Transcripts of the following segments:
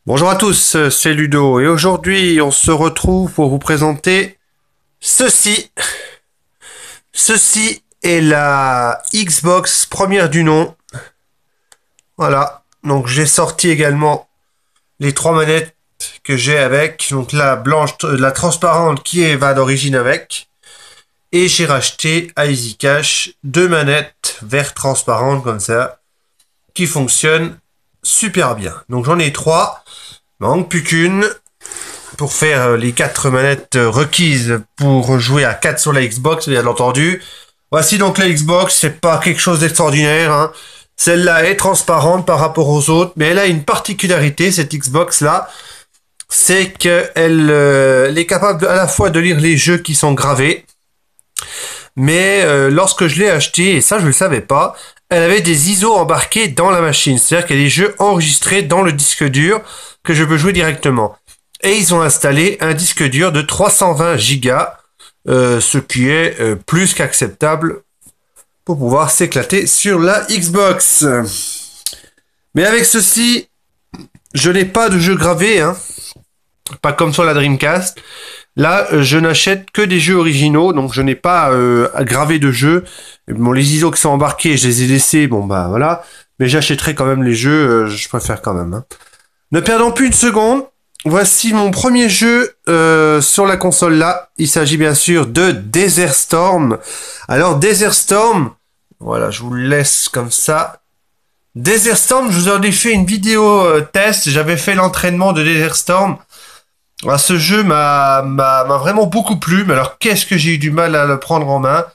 Bonjour à tous, c'est Ludo et aujourd'hui on se retrouve pour vous présenter ceci. Ceci est la Xbox première du nom. Voilà, donc j'ai sorti également les trois manettes que j'ai avec. Donc la blanche, la transparente qui va d'origine avec. Et j'ai racheté à Easy Cash deux manettes vert transparentes comme ça qui fonctionnent super bien. Donc j'en ai trois. Manque plus qu'une pour faire les quatre manettes requises pour jouer à 4 sur la Xbox, bien entendu. Voici donc la Xbox, c'est pas quelque chose d'extraordinaire, hein. Celle-là est transparente par rapport aux autres, mais elle a une particularité, cette Xbox-là, c'est qu'elle est capable à la fois de lire les jeux qui sont gravés, mais lorsque je l'ai acheté, et ça je le savais pas, elle avait des ISO embarqués dans la machine, c'est-à-dire qu'il y a des jeux enregistrés dans le disque dur que je peux jouer directement. Et ils ont installé un disque dur de 320 Go, ce qui est plus qu'acceptable pour pouvoir s'éclater sur la Xbox. Mais avec ceci, je n'ai pas de jeux gravés, hein, pas comme sur la Dreamcast. Là, je n'achète que des jeux originaux, donc je n'ai pas gravé de jeux. Bon, les ISO qui sont embarqués, je les ai laissés, bon bah voilà. Mais j'achèterai quand même les jeux, je préfère quand même. Hein. Ne perdons plus une seconde. Voici mon premier jeu sur la console là. Il s'agit bien sûr de Desert Storm. Alors Desert Storm, voilà, je vous le laisse comme ça. Desert Storm, je vous en ai fait une vidéo test. J'avais fait l'entraînement de Desert Storm. Alors, ce jeu m'a vraiment beaucoup plu. Mais alors qu'est-ce que j'ai eu du mal à le prendre en main.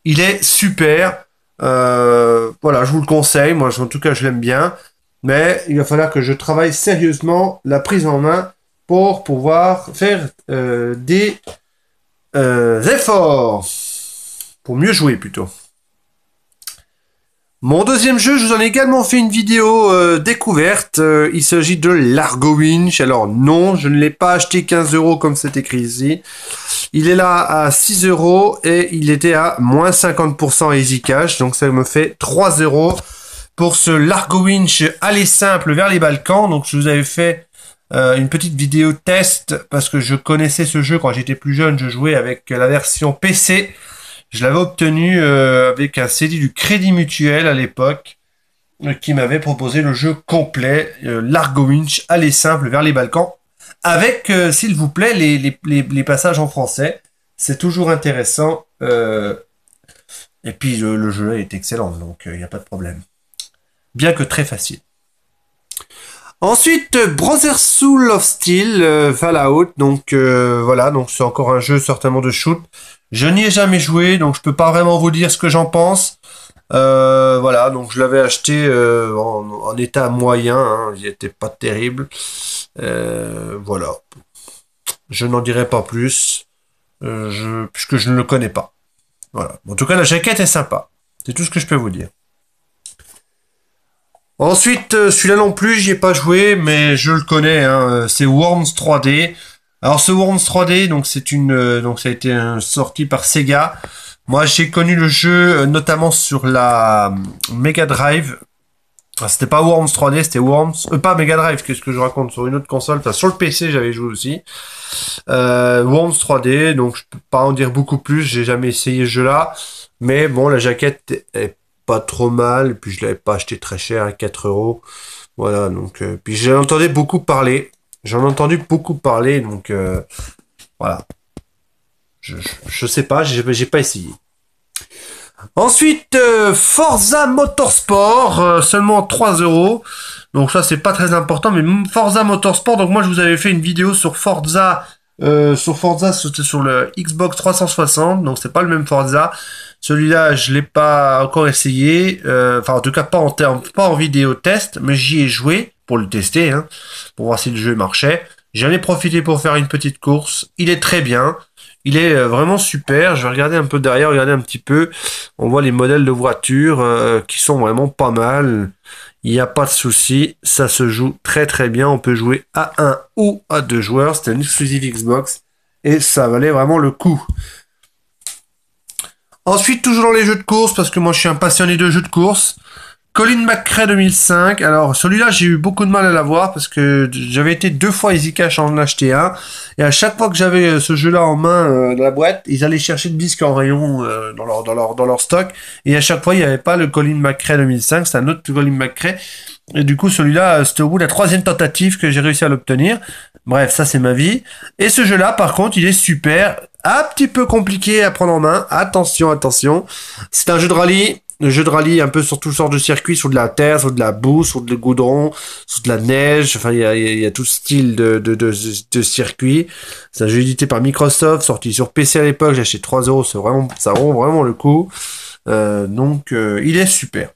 Il est super. Voilà, je vous le conseille. Moi, en tout cas, je l'aime bien. Mais il va falloir que je travaille sérieusement la prise en main pour pouvoir faire des efforts. Pour mieux jouer plutôt. Mon deuxième jeu, je vous en ai également fait une vidéo découverte. Il s'agit de Largo Winch. Alors non, je ne l'ai pas acheté 15 € comme c'est écrit ici. Il est là à 6 € et il était à moins 50% Easy Cash. Donc ça me fait 3 € pour ce Largo Winch aller simple vers les Balkans. Donc je vous avais fait une petite vidéo test parce que je connaissais ce jeu quand j'étais plus jeune. Je jouais avec la version PC. Je l'avais obtenu avec un CD du Crédit Mutuel à l'époque qui m'avait proposé le jeu complet Largo Winch aller simple vers les Balkans avec s'il vous plaît les passages en français. C'est toujours intéressant et puis le jeu est excellent donc il n'y a pas de problème. Bien que très facile. Ensuite, Brother Soul of Steel, Fallout, donc voilà, donc c'est encore un jeu certainement de shoot. Je n'y ai jamais joué, donc je peux pas vraiment vous dire ce que j'en pense. Voilà, donc je l'avais acheté en état moyen, hein, il était pas terrible. Voilà, je n'en dirai pas plus, puisque je ne le connais pas. Voilà, en tout cas la jaquette est sympa, c'est tout ce que je peux vous dire. Ensuite, celui-là non plus, j'y ai pas joué, mais je le connais. Hein, c'est Worms 3D. Alors ce Worms 3D, donc c'est donc ça a été sorti par Sega. Moi, j'ai connu le jeu notamment sur la Mega Drive. Enfin, c'était pas Worms 3D, c'était Worms, pas Mega Drive. Qu'est-ce que je raconte sur une autre console. Enfin, sur le PC, j'avais joué aussi. Worms 3D, donc je peux pas en dire beaucoup plus. J'ai jamais essayé ce jeu-là, mais bon, la jaquette est pas trop mal, et puis je l'avais pas acheté très cher à 4 €. Voilà, donc puis j'en entendais beaucoup parler. J'en ai entendu beaucoup parler, donc voilà. Je sais pas, j'ai pas essayé. Ensuite, Forza Motorsport, seulement 3 €. Donc ça c'est pas très important, mais Forza Motorsport, donc moi je vous avais fait une vidéo sur Forza, c'était sur le Xbox 360, donc c'est pas le même Forza. Celui-là, je l'ai pas encore essayé, enfin en tout cas pas en vidéo test, mais j'y ai joué pour le tester, hein, pour voir si le jeu marchait. J'en ai profité pour faire une petite course. Il est très bien, il est vraiment super. Je vais regarder un peu derrière, regarder un petit peu. On voit les modèles de voitures qui sont vraiment pas mal. Il n'y a pas de souci, ça se joue très très bien. On peut jouer à 1 ou à 2 joueurs. C'était une exclusive Xbox et ça valait vraiment le coup. Ensuite, toujours dans les jeux de course, parce que moi je suis un passionné de jeux de course. Colin McRae 2005. Alors celui-là, j'ai eu beaucoup de mal à l'avoir parce que j'avais été 2 fois Easy Cash à en acheter un. Et à chaque fois que j'avais ce jeu-là en main dans la boîte, ils allaient chercher le disque en rayon dans leur stock. Et à chaque fois, il n'y avait pas le Colin McRae 2005. C'est un autre Colin McRae. Et du coup, celui-là, c'était au bout de la 3e tentative que j'ai réussi à l'obtenir. Bref, ça c'est ma vie. Et ce jeu-là, par contre, il est super. Un petit peu compliqué à prendre en main. Attention, attention. C'est un jeu de rallye. Le jeu de rallye un peu sur toutes sortes de circuits, sur de la terre, sur de la boue, sur de goudron, sur de la neige. Enfin, il y a tout style de circuit. C'est un jeu édité par Microsoft, sorti sur PC à l'époque. J'ai acheté 3 euros. C'est vraiment, ça vaut vraiment le coup. Donc, il est super.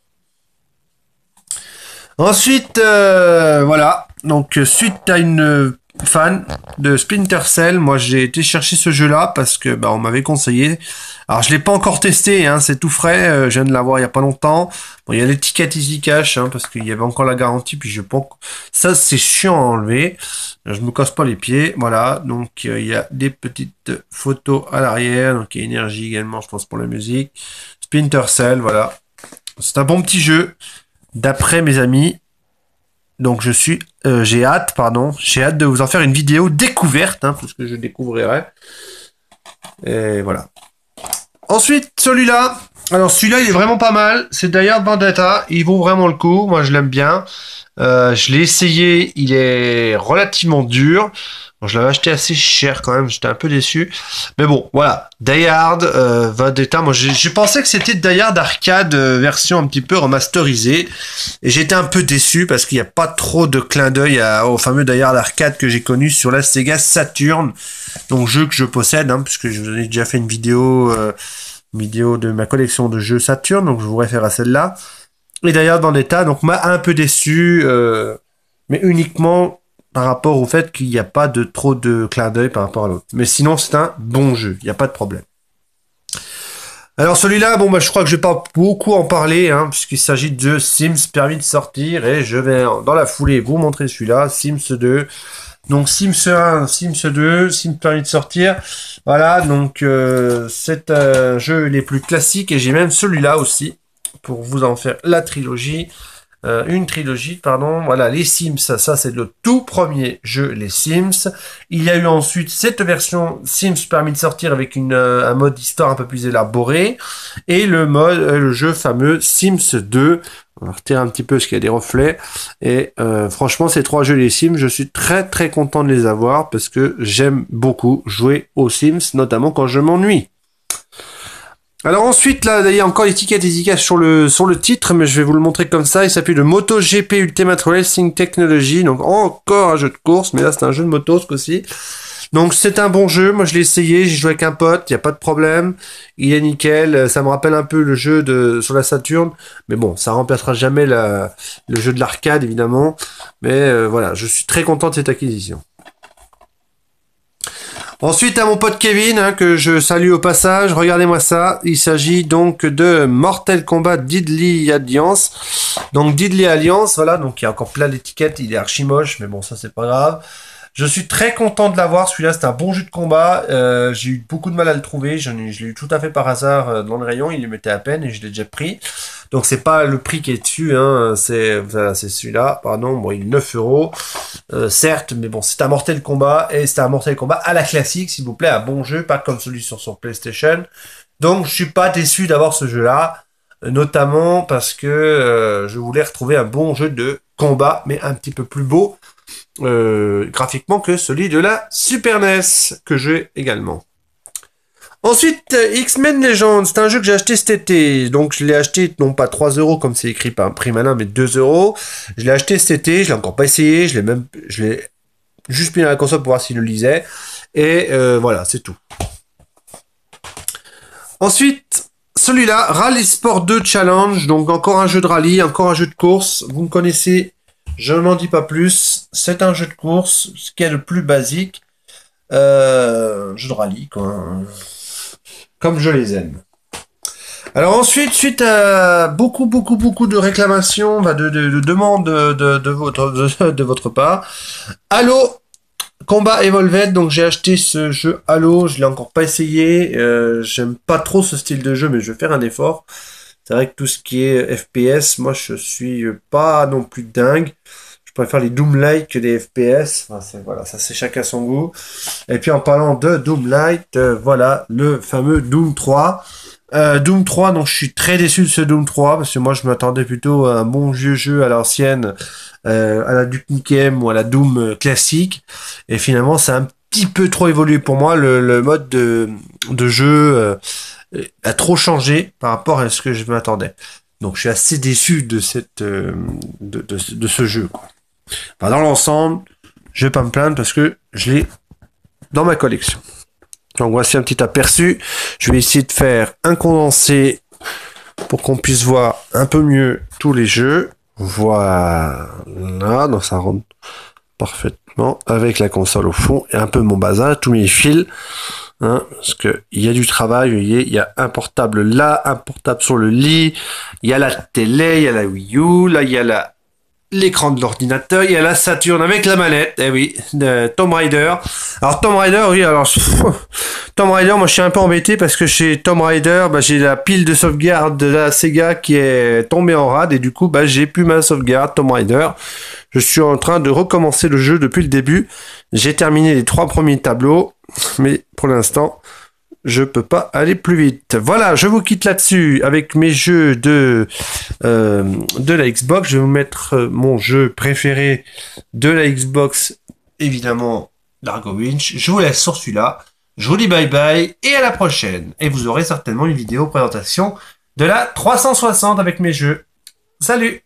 Ensuite, voilà. Donc, suite à une fan de Splinter Cell, moi j'ai été chercher ce jeu-là parce que on m'avait conseillé. Alors je l'ai pas encore testé, hein, c'est tout frais. Je viens de l'avoir il y a pas longtemps. Bon, il y a l'étiquette Easy Cash, hein, parce qu'il y avait encore la garantie. Puis je pense ça c'est chiant à enlever. Je me casse pas les pieds, voilà. Donc il y a des petites photos à l'arrière. Donc il y a énergie également, je pense pour la musique. Splinter Cell, voilà. C'est un bon petit jeu. D'après mes amis. Donc j'ai hâte de vous en faire une vidéo découverte, hein, parce que je découvrirai. Et voilà. Ensuite, celui-là. Alors celui-là, il est vraiment pas mal. C'est d'ailleurs Vendetta. Il vaut vraiment le coup. Moi, je l'aime bien. Je l'ai essayé. Il est relativement dur. Bon, je l'avais acheté assez cher quand même. J'étais un peu déçu. Mais bon, voilà. Die Hard, Vendetta. Moi, j'ai pensé que c'était Die Hard Arcade version un petit peu remasterisée. Et j'étais un peu déçu parce qu'il n'y a pas trop de clin d'œil au fameux Die Hard Arcade que j'ai connu sur la Sega Saturn. Donc, jeu que je possède, hein, puisque je vous ai déjà fait une vidéo de ma collection de jeux Saturn. Donc, je vous réfère à celle-là. Et Die Hard Vendetta, donc, m'a un peu déçu. Mais uniquement par rapport au fait qu'il n'y a pas de trop de clin d'œil par rapport à l'autre. Mais sinon, c'est un bon jeu. Il n'y a pas de problème. Alors celui-là, je crois que je vais pas beaucoup en parler, hein, puisqu'il s'agit de Sims permis de sortir, et je vais dans la foulée vous montrer celui-là, Sims 2. Donc Sims 1, Sims 2, Sims permis de sortir. Voilà, donc c'est un jeu les plus classiques, et j'ai même celui-là aussi, pour vous en faire la trilogie. Une trilogie, pardon. Voilà, les Sims, ça c'est le tout premier jeu, les Sims. Il y a eu ensuite cette version Sims permis de sortir avec un mode histoire un peu plus élaboré, et le jeu fameux Sims 2. On va retirer un petit peu parce qu'il y a des reflets. Et franchement, ces 3 jeux, les Sims, je suis très très content de les avoir parce que j'aime beaucoup jouer aux Sims, notamment quand je m'ennuie. Alors ensuite, là, il y a encore l'étiquette efficace sur le titre, mais je vais vous le montrer comme ça. Il s'appelle le MotoGP Ultimate Racing Technology. Donc encore un jeu de course, mais là c'est un jeu de moto aussi. Donc c'est un bon jeu, moi je l'ai essayé, j'ai joué avec un pote, il n'y a pas de problème. Il est nickel, ça me rappelle un peu le jeu sur la Saturn. Mais bon, ça remplacera jamais le jeu de l'arcade évidemment. Mais voilà, je suis très content de cette acquisition. Ensuite, à mon pote Kevin, hein, que je salue au passage, regardez-moi ça. Il s'agit donc de Mortal Kombat Deadly Alliance. Donc Deadly Alliance, voilà, donc il y a encore plein d'étiquettes, il est archi moche, mais bon, ça c'est pas grave. Je suis très content de l'avoir, celui-là c'est un bon jeu de combat, j'ai eu beaucoup de mal à le trouver, je l'ai eu tout à fait par hasard dans le rayon, il le mettait à peine et je l'ai déjà pris. Donc c'est pas le prix qui est dessus, hein, c'est celui-là, pardon, bon il est 9 euros, certes, mais bon c'est un Mortal Kombat, et c'est un Mortal Kombat à la classique, s'il vous plaît, un bon jeu, pas comme celui sur PlayStation. Donc je suis pas déçu d'avoir ce jeu-là, notamment parce que je voulais retrouver un bon jeu de combat, mais un petit peu plus beau, graphiquement que celui de la Super NES, que j'ai également. Ensuite, X-Men Legends, c'est un jeu que j'ai acheté cet été. Donc je l'ai acheté, non pas 3 euros comme c'est écrit par un prix malin, mais 2 euros. Je l'ai acheté cet été, je l'ai encore pas essayé, je l'ai juste mis dans la console pour voir s'il le lisait. Et voilà, c'est tout. Ensuite, celui-là, Rally Sport 2 Challenge, donc encore un jeu de rallye, encore un jeu de course. Vous me connaissez, je n'en dis pas plus. C'est un jeu de course, ce qui est le plus basique. Jeu de rallye, quoi. Comme je les aime. Alors ensuite, suite à beaucoup de réclamations, de demandes de votre part, Halo Combat Evolved, donc j'ai acheté ce jeu Halo, je l'ai encore pas essayé, j'aime pas trop ce style de jeu, mais je vais faire un effort. C'est vrai que tout ce qui est FPS, moi je suis pas non plus dingue. Je préfère les Doom-like que les FPS. Enfin, voilà, ça c'est chacun son goût. Et puis en parlant de Doom-like, voilà le fameux Doom 3. Doom 3, donc je suis très déçu de ce Doom 3 parce que moi je m'attendais plutôt à un bon vieux jeu à l'ancienne, à la Duke Nukem ou à la Doom classique. Et finalement, c'est un petit peu trop évolué pour moi. Le mode de jeu a trop changé par rapport à ce que je m'attendais. Donc je suis assez déçu de cette de ce jeu, quoi. Enfin, dans l'ensemble, je vais pas me plaindre parce que je l'ai dans ma collection. Donc voici un petit aperçu. Je vais essayer de faire un condensé pour qu'on puisse voir un peu mieux tous les jeux. Voilà, donc ça rentre parfaitement avec la console au fond et un peu mon bazar, tous mes fils. Hein, parce que il y a du travail, vous voyez, il y a un portable là, un portable sur le lit, il y a la télé, il y a la Wii U, là il y a l'écran de l'ordinateur, il y a la Saturn avec la manette, eh oui, de Tomb Raider. Alors Tomb Raider, oui, alors Tomb Raider, moi je suis un peu embêté parce que chez Tomb Raider, bah, j'ai la pile de sauvegarde de la Sega qui est tombée en rade et du coup, bah, j'ai plus ma sauvegarde Tomb Raider. Je suis en train de recommencer le jeu depuis le début. J'ai terminé les 3 premiers tableaux, mais pour l'instant, je peux pas aller plus vite. Voilà, je vous quitte là-dessus avec mes jeux de la Xbox. Je vais vous mettre mon jeu préféré de la Xbox, évidemment, Largo Winch. Je vous laisse sur celui-là. Je vous dis bye bye et à la prochaine. Et vous aurez certainement une vidéo présentation de la 360 avec mes jeux. Salut!